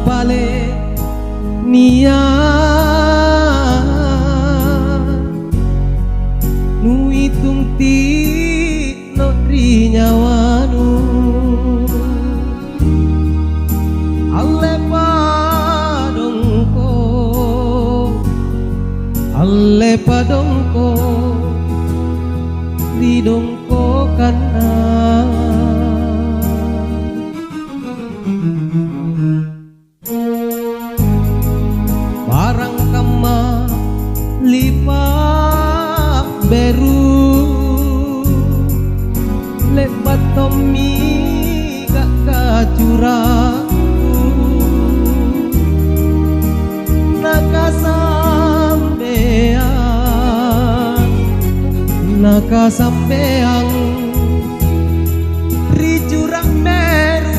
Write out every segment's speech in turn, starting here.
Pale nia nu itung ti no rinyawanu alle padongko ridongko kana lipat beru lebat tomi gak kacurang naka sampeang ricurang meru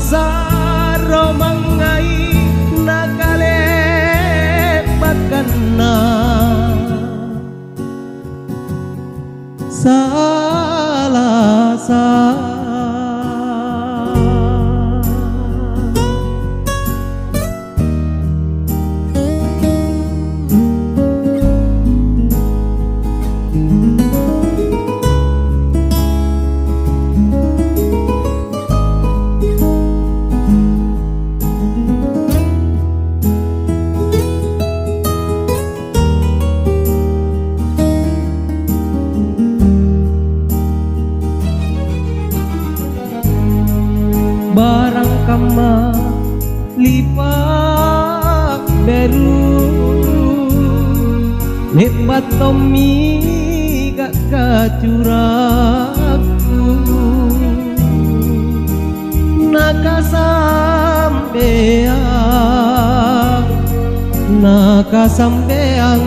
Saro mangai nakalepakan na salah barang kama lipat beru lebat tomi gak kacuraku naka sampeang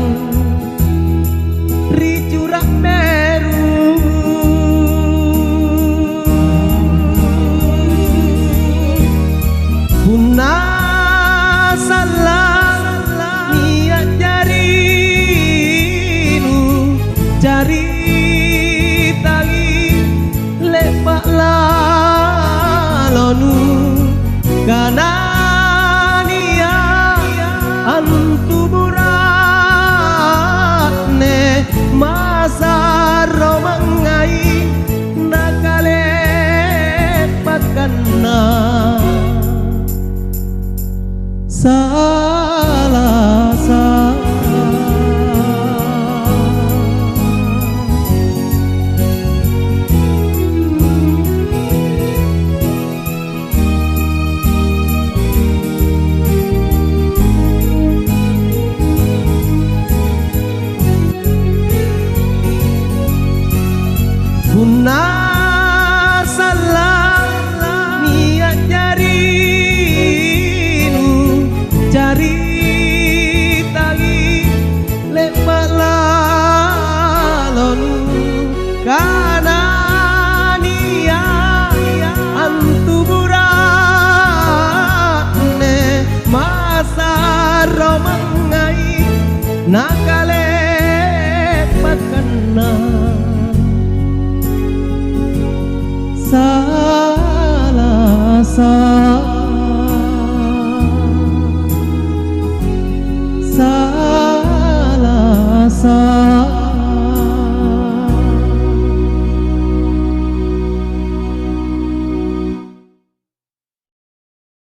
ricurak meru niat jari tangi lepak lalonu kana nia antu buratne masa romangai nakalepakan na salah Punah salah niat jari tangi lepak lalonu kana nia antu buratne masa romangai nakalepakan na salah